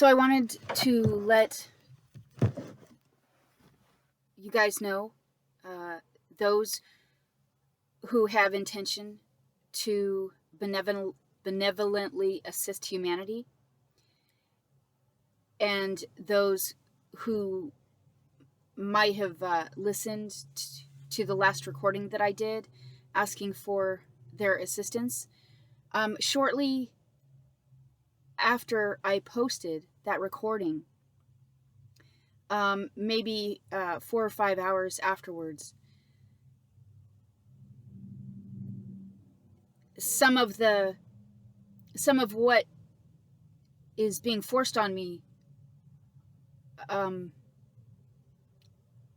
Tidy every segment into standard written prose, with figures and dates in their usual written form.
So I wanted to let you guys know, those who have intention to benevolently assist humanity, and those who might have listened to the last recording that I did asking for their assistance. Shortly after I posted that recording, maybe 4 or 5 hours afterwards, some of what is being forced on me,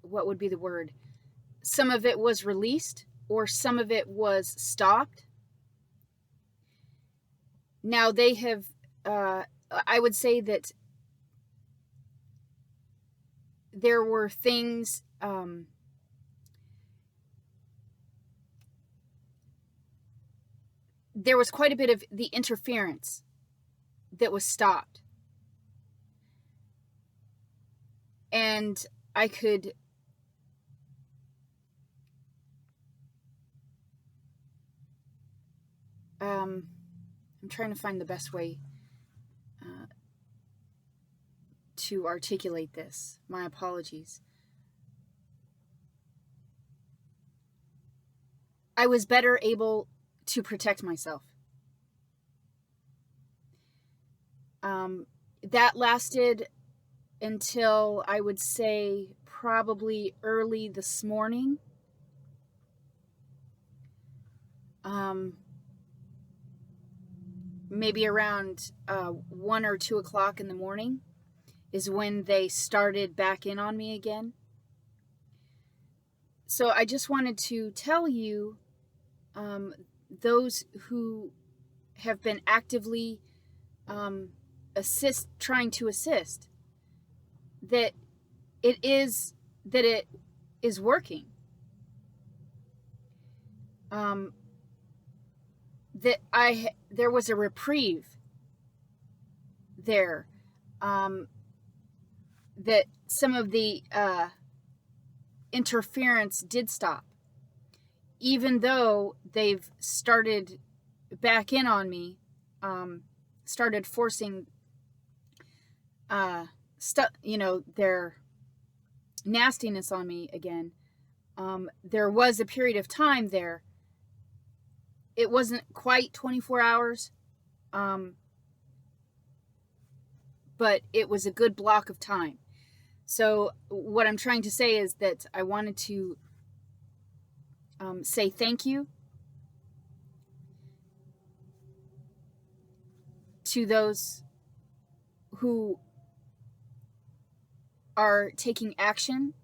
what would be the word? Some of it was released, or some of it was stopped. Now they have, I would say that there were things, there was quite a bit of the interference that was stopped. And I could I'm trying to find the best way to articulate this. My apologies. I was better able to protect myself. That lasted until, I would say, probably early this morning. Maybe around 1 or 2 o'clock in the morning is when they started back in on me again. So I just wanted to tell you, those who have been actively trying to assist, that it is working. That there was a reprieve there, that some of the interference did stop, even though they've started back in on me, started forcing their nastiness on me again. There was a period of time there. It wasn't quite 24 hours, but it was a good block of time. So what I'm trying to say is that I wanted to say thank you to those who are taking action,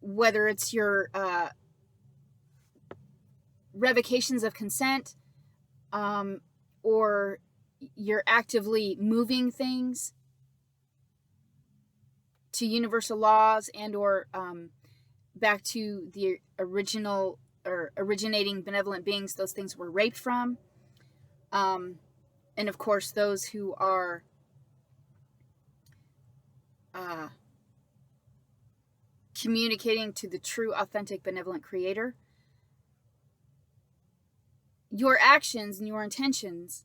whether it's your revocations of consent, or you're actively moving things to universal laws, and or back to the original or originating benevolent beings those things were raped from, and of course those who are communicating to the true, authentic, benevolent creator. Your actions and your intentions,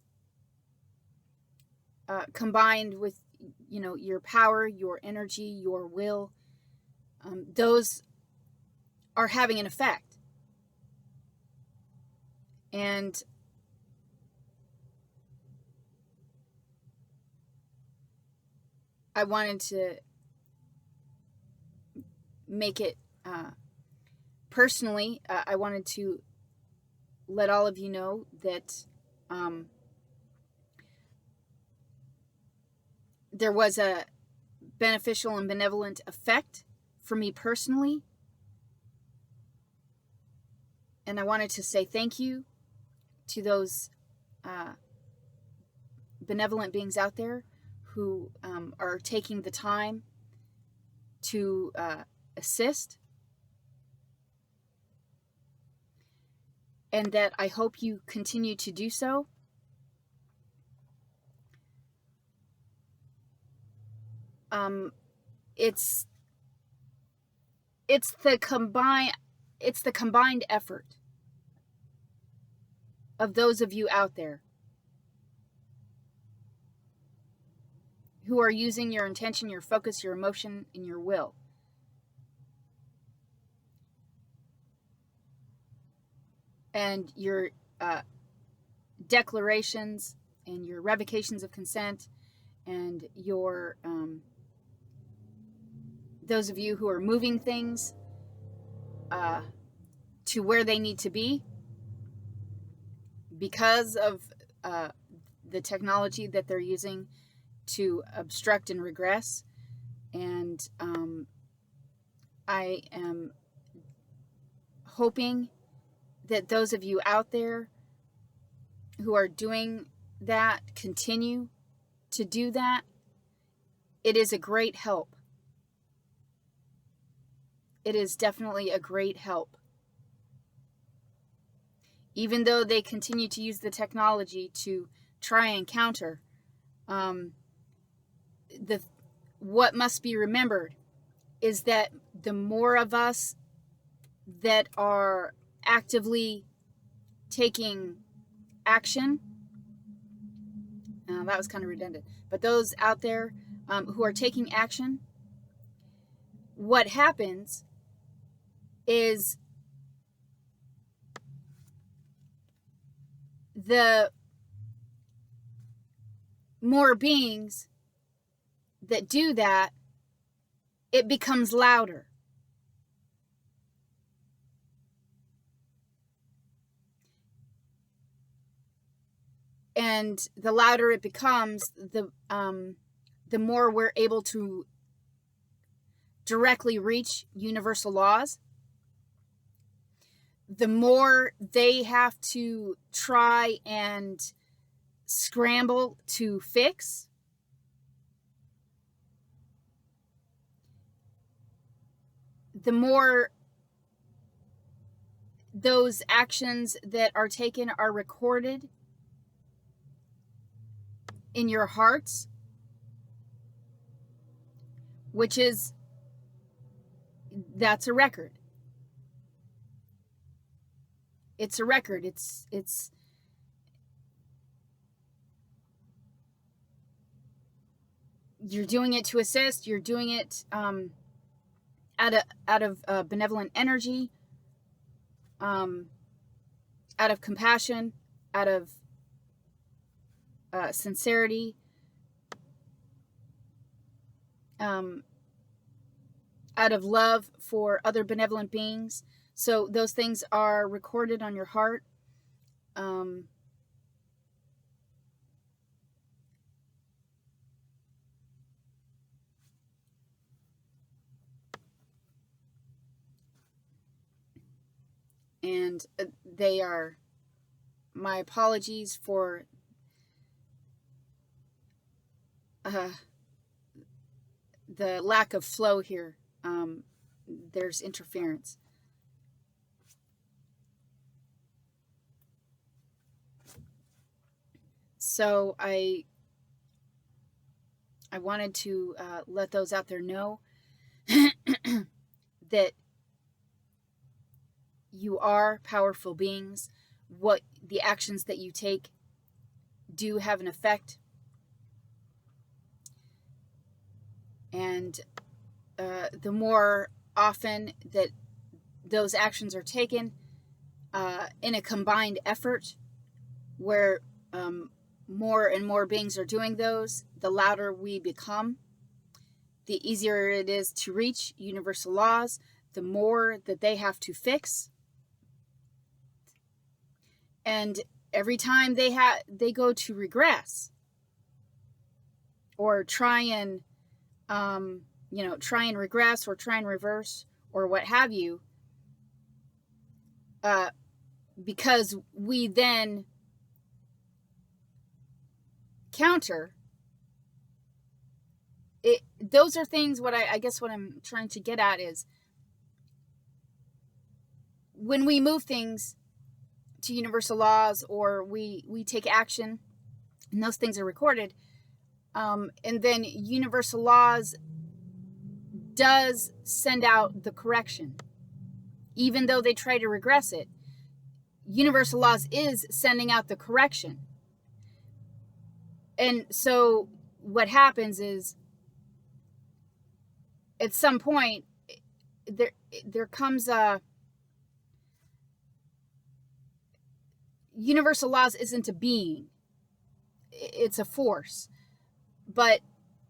combined with your power, your energy, your will, those are having an effect. And I wanted to make it personally, I wanted to let all of you know that there was a beneficial and benevolent effect for me personally. And I wanted to say thank you to those benevolent beings out there who are taking the time to assist. And that I hope you continue to do so. it's the combined effort of those of you out there who are using your intention, your focus, your emotion, and your will. And your declarations and your revocations of consent and your those of you who are moving things to where they need to be because of the technology that they're using to obstruct and regress. And I am hoping that those of you out there who are doing that continue to do that. It is a great help. It is definitely a great help. Even though they continue to use the technology to try and counter, what must be remembered is that the more of us that are actively taking action, that was kind of redundant, but those out there who are taking action, what happens is the more beings that do that, it becomes louder. And the louder it becomes, the more we're able to directly reach universal laws. The more they have to try and scramble to fix. The more those actions that are taken are recorded in your hearts, which is, that's a record. It's a record. It's you're doing it to assist. You're doing it out of benevolent energy, out of compassion, out of sincerity, out of love for other benevolent beings. So those things are recorded on your heart. And they are, my apologies for the lack of flow here. There's interference. So I wanted to let those out there know that you are powerful beings. What the actions that you take do have an effect. And the more often that those actions are taken in a combined effort where more and more beings are doing those, the louder we become, the easier it is to reach universal laws, the more that they have to fix. And every time they go to regress or try and regress or try and reverse or what have you, because we then counter it. Those are things, what I guess what I'm trying to get at is when we move things to universal laws or we take action and those things are recorded, and then universal laws does send out the correction. Even though they try to regress it, universal laws is sending out the correction. And so what happens is, at some point, there comes a universal laws isn't a being, it's a force. But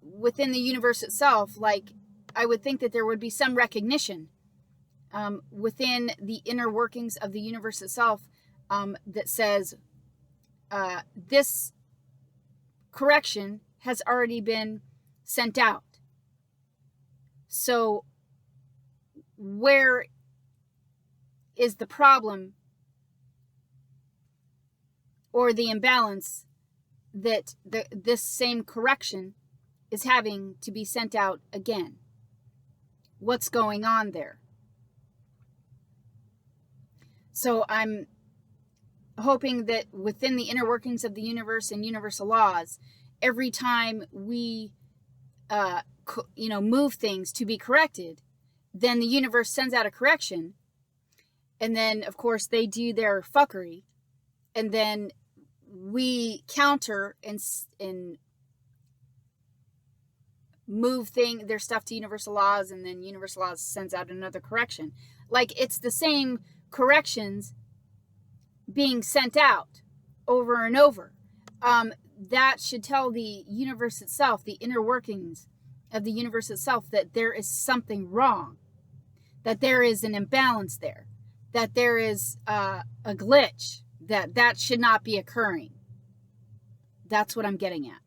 within the universe itself, like, I would think that there would be some recognition within the inner workings of the universe itself that says this correction has already been sent out. So where is the problem or the imbalance that this same correction is having to be sent out again? What's going on there? So I'm hoping that within the inner workings of the universe and universal laws, every time we move things to be corrected, then the universe sends out a correction, and then of course they do their fuckery, and then we counter and move their stuff to universal laws, and then universal laws sends out another correction. Like, it's the same corrections being sent out over and over. That should tell the universe itself, the inner workings of the universe itself, that there is something wrong, that there is an imbalance there, that there is a glitch, that should not be occurring. That's what I'm getting at.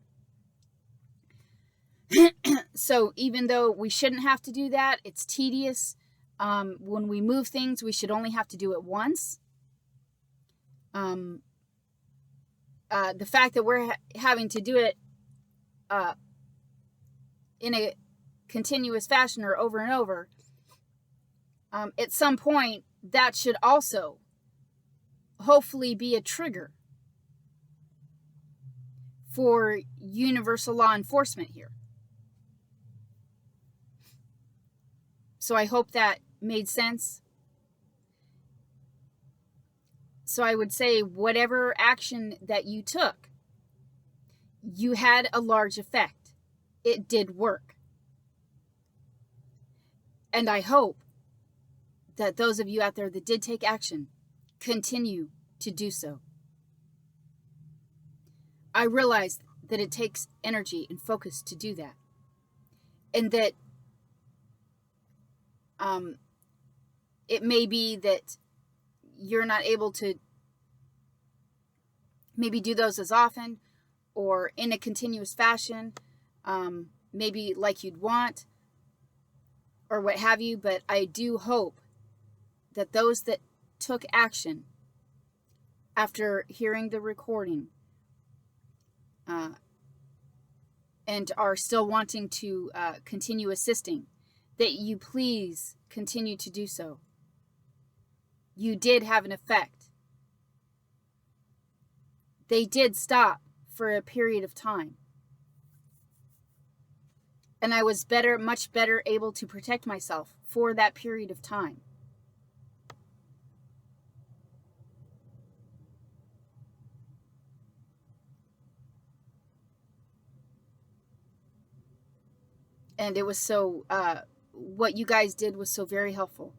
So even though we shouldn't have to do that, it's tedious. When we move things, we should only have to do it once. The fact that we're having to do it in a continuous fashion or over and over, at some point, that should also hopefully be a trigger for universal law enforcement here. So I hope that made sense. So I would say, whatever action that you took, you had a large effect. It did work. And I hope that those of you out there that did take action continue to do so. I realize that it takes energy and focus to do that. And that it may be that you're not able to maybe do those as often or in a continuous fashion, maybe like you'd want or what have you, but I do hope that those that took action after hearing the recording and are still wanting to continue assisting, that you please continue to do so. You did have an effect. They did stop for a period of time. And I was much better able to protect myself for that period of time. And it was so, what you guys did was so very helpful.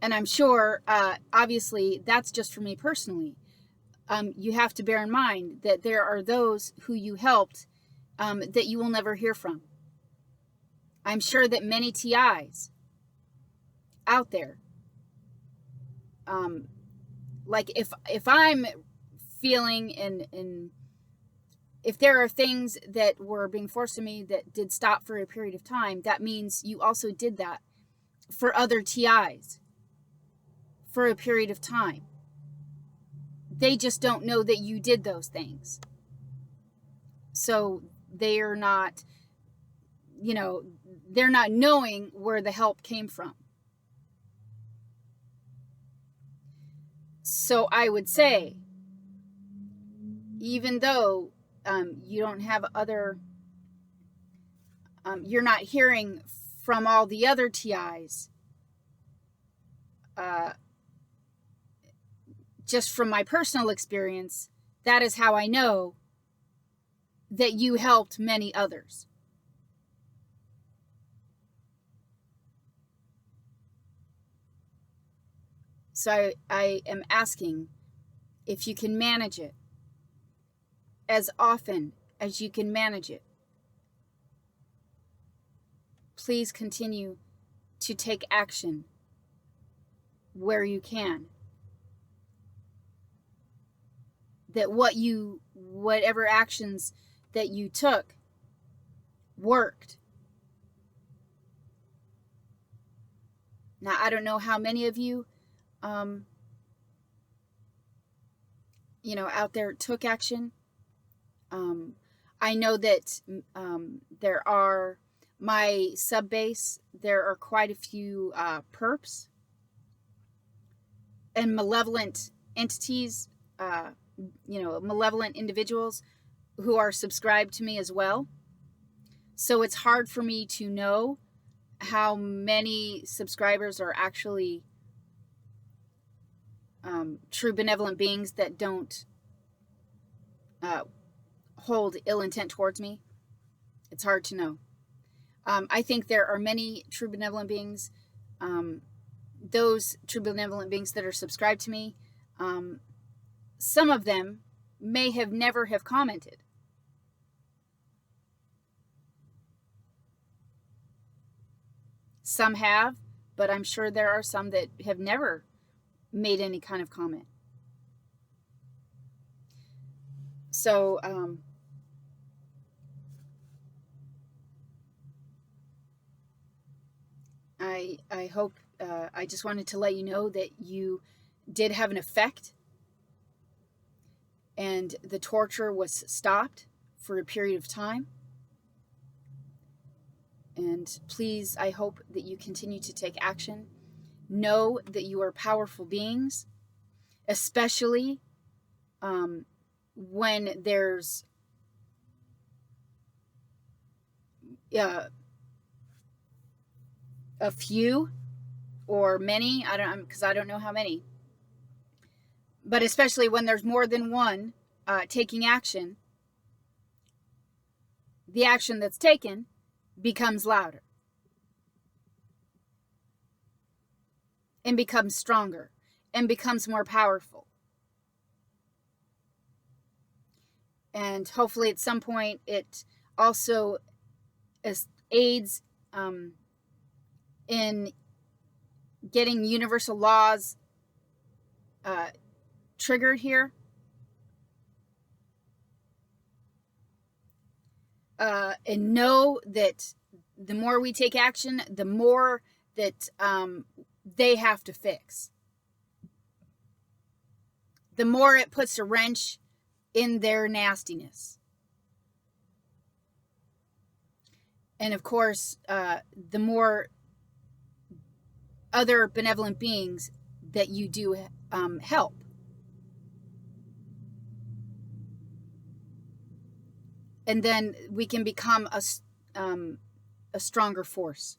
And I'm sure, obviously, that's just for me personally. You have to bear in mind that there are those who you helped that you will never hear from. I'm sure that many TIs out there, like if I'm feeling and if there are things that were being forced to me that did stop for a period of time, that means you also did that for other TIs for a period of time. They just don't know that you did those things. So they are not, they're not knowing where the help came from. So I would say, even though you don't have other you're not hearing from all the other TIs. Just from my personal experience, that is how I know that you helped many others. So I am asking if you can manage it as often as you can manage it. Please continue to take action where you can. That whatever actions that you took worked. Now, I don't know how many of you, out there took action. I know that there are my sub base, there are quite a few perps and malevolent entities, malevolent individuals who are subscribed to me as well. So it's hard for me to know how many subscribers are actually true benevolent beings that don't hold ill intent towards me. It's hard to know. I think there are many true benevolent beings. Those true benevolent beings that are subscribed to me, some of them may have never have commented. Some have, but I'm sure there are some that have never made any kind of comment. So I hope, I just wanted to let you know that you did have an effect and the torture was stopped for a period of time. And please, I hope that you continue to take action. Know that you are powerful beings, especially when there's a few or many, because I don't know how many, but especially when there's more than one taking action, the action that's taken becomes louder and becomes stronger and becomes more powerful. And hopefully at some point it also aids in getting universal laws triggered here. And know that the more we take action, the more that they have to fix. The more it puts a wrench in their nastiness. And of course, the more other benevolent beings that you do help. And then we can become a stronger force.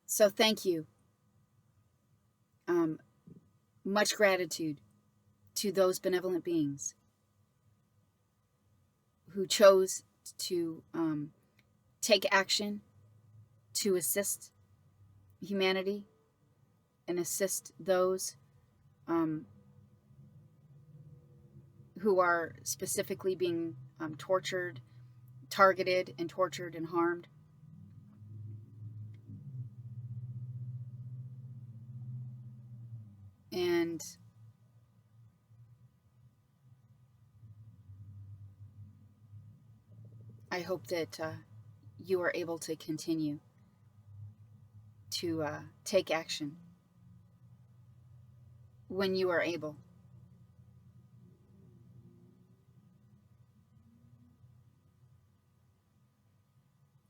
So thank you. Much gratitude to those benevolent beings who chose to take action to assist humanity and assist those who are specifically being tortured, targeted, and tortured and harmed. And I hope that you are able to continue to take action when you are able.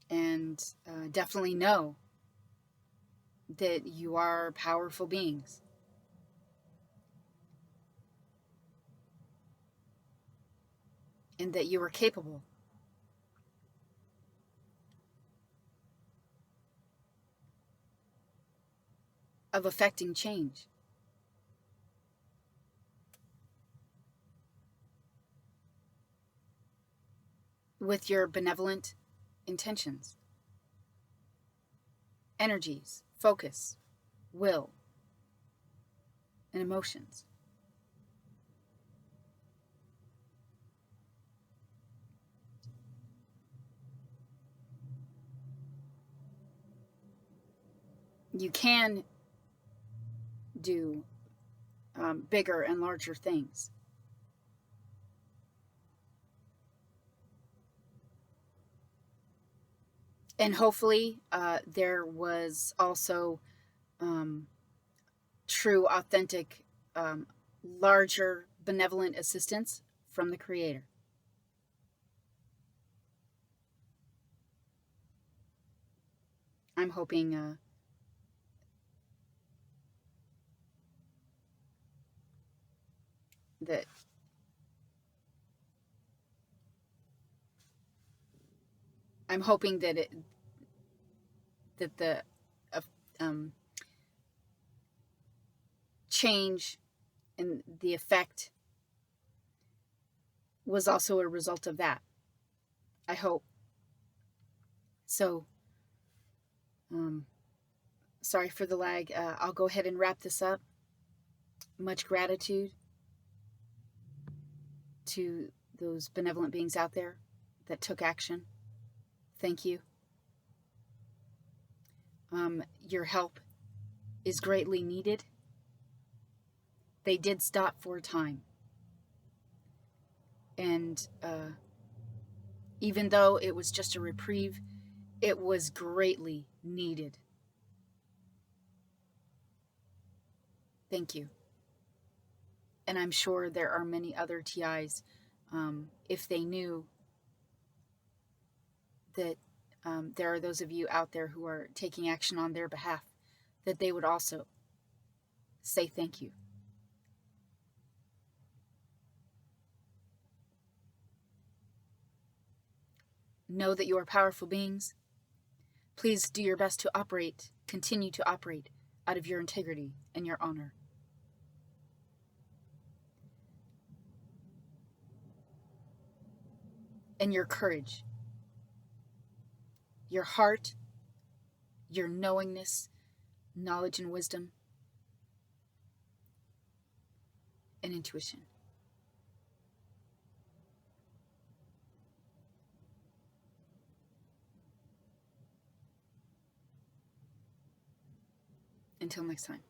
And definitely know that you are powerful beings. and that you are capable of affecting change. With your benevolent intentions, energies, focus, will, and emotions. You can do bigger and larger things. And hopefully there was also true, authentic, larger benevolent assistance from the Creator. I'm hoping that the change and the effect was also a result of that. I hope. So, sorry for the lag. I'll go ahead and wrap this up. Much gratitude to those benevolent beings out there that took action. Thank you. Your help is greatly needed. They did stop for a time. And even though it was just a reprieve, it was greatly needed. Thank you. And I'm sure there are many other TIs, if they knew that there are those of you out there who are taking action on their behalf, that they would also say thank you. Know that you are powerful beings. Please do your best to continue to operate out of your integrity and your honor. And your courage, your heart, your knowingness, knowledge and wisdom, and intuition. Until next time.